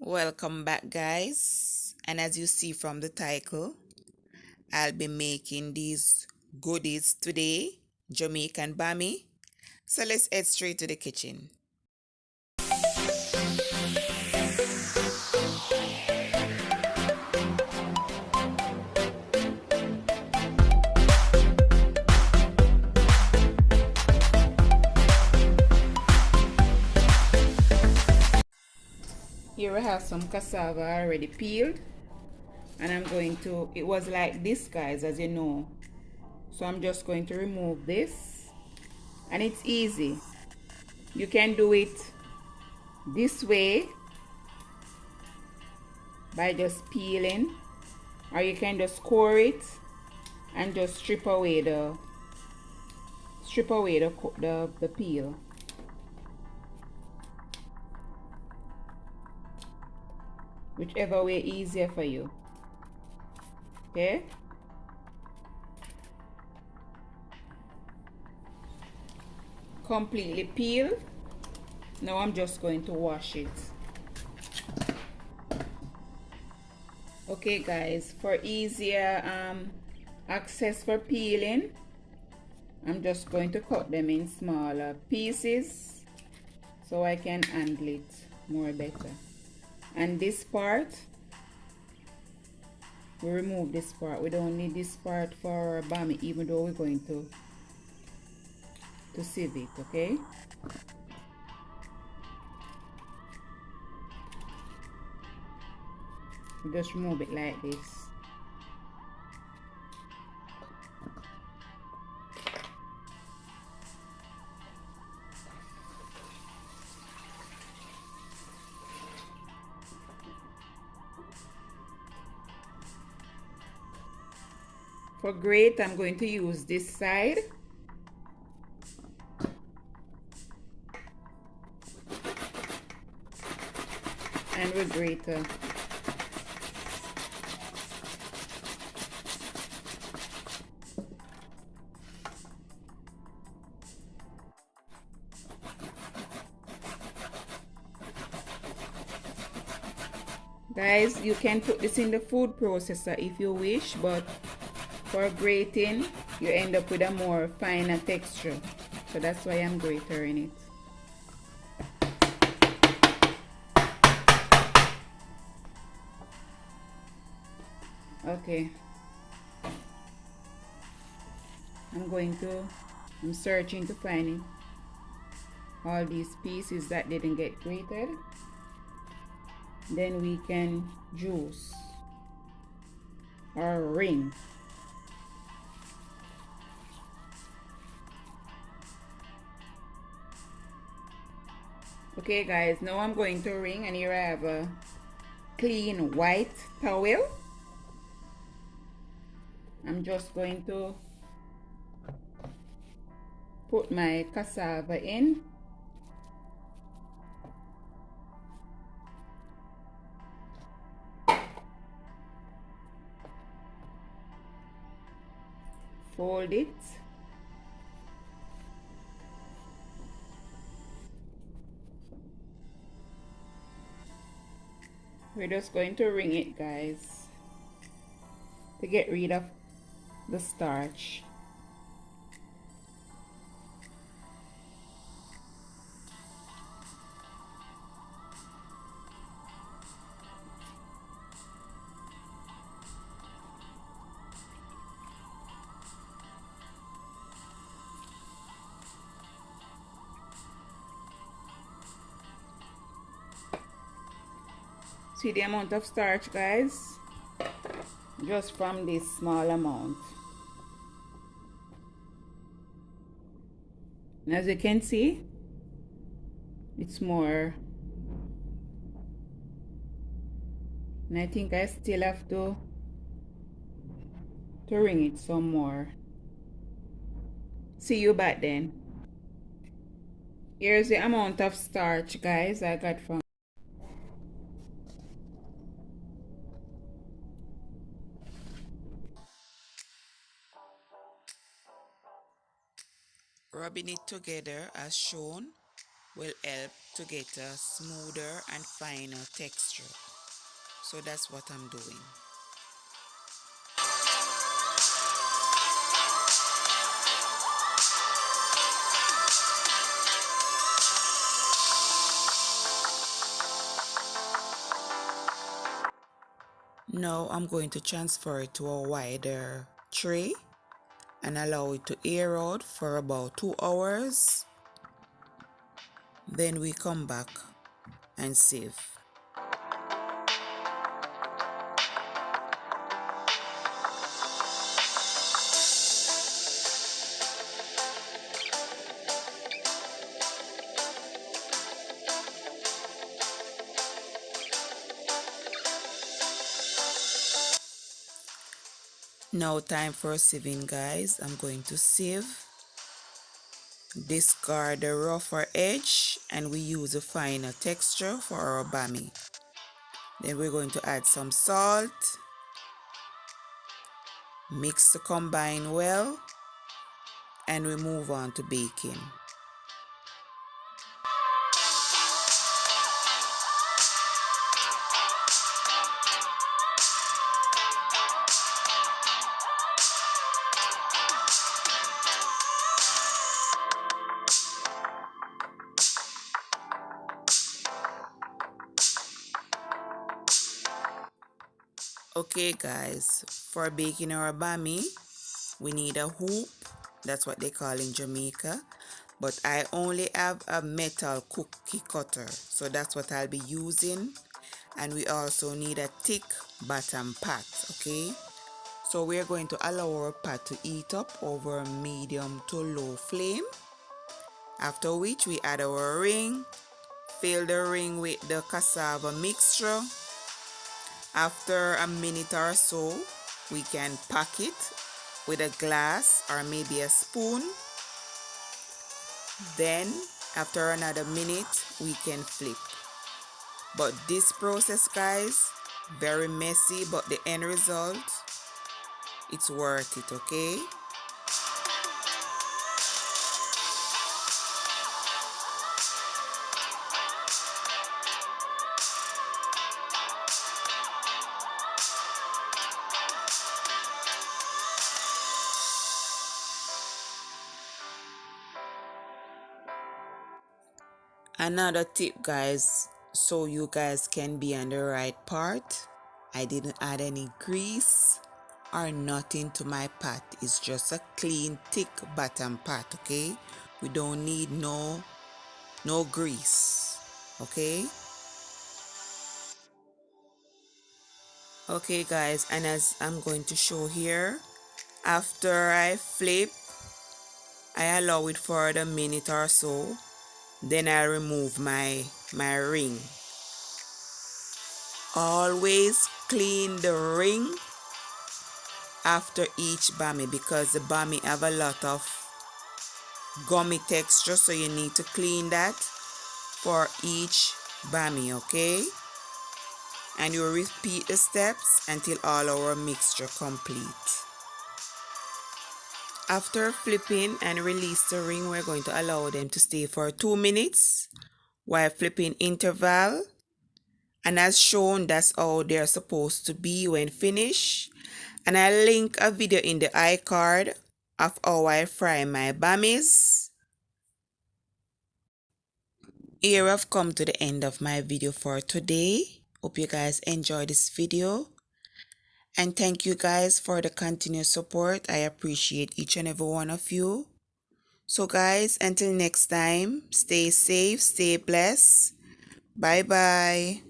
Welcome back, guys. And as you see from the title, I'll be making these goodies today, Jamaican Bammy. So let's head straight to the kitchen. Here we have some cassava already peeled, and it was like this, guys, as you know. So I'm just going to remove this, and it's easy. You can do it this way by just peeling, or you can just core it and just strip away the peel. Whichever way easier for you. Okay, completely peeled. Now I'm just going to wash it. Okay, guys, for easier access for peeling, I'm just going to cut them in smaller pieces so I can handle it more better. And this part, we remove this part. We don't need this part for our bammy, even though we're going to sieve it. Okay, we just remove it like this. For grate, I'm going to use this side. And with grater. Guys, you can put this in the food processor if you wish, but for grating, you end up with a more finer texture. So that's why I'm gratering it. Okay. I'm searching to find all these pieces that didn't get grated. Then we can juice or ring. Okay, guys, now I'm going to ring, and here I have a clean white towel. I'm just going to put my cassava in. Fold it. We're just going to ring it, guys, to get rid of the starch. See the amount of starch, guys, just from this small amount. And as you can see, it's more, and I think I still have to ring it some more. See you back then. Here's the amount of starch, guys, I got from. Rubbing it together as shown will help to get a smoother and finer texture. So that's what I'm doing. Now I'm going to transfer it to a wider tray and allow it to air out for about 2 hours. Then we come back and sieve. Now time for sieving, guys. I'm going to sieve, discard the rougher edge, and we use a finer texture for our bammy. Then we're going to add some salt, mix to combine well, and we move on to baking. Okay guys, for baking our bammy, we need a hoop. That's what they call in Jamaica. But I only have a metal cookie cutter, so that's what I'll be using. And we also need a thick bottom pot, okay? So we're going to allow our pot to heat up over a medium to low flame. After which we add our ring, fill the ring with the cassava mixture. After a minute or so, we can pack it with a glass or maybe a spoon. Then after another minute, we can flip. But this process, guys, very messy, but the end result, it's worth it, okay? Another tip, guys, so you guys can be on the right part. I didn't add any grease or nothing to my pot. It's just a clean, thick bottom pot, okay? We don't need no grease, okay? Okay guys, and as I'm going to show here, after I flip, I allow it for a minute or so. Then I remove my ring. Always clean the ring after each bammy because the bammy have a lot of gummy texture, so you need to clean that for each bammy, okay? And you repeat the steps until all our mixture complete. After flipping and release the ring, we're going to allow them to stay for 2 minutes while flipping interval. And as shown, that's how they're supposed to be when finished. And I'll link a video in the iCard of how I fry my bammies. Here I've come to the end of my video for today. Hope you guys enjoyed this video. And thank you guys for the continuous support. I appreciate each and every one of you. So guys, until next time, stay safe, stay blessed. Bye bye.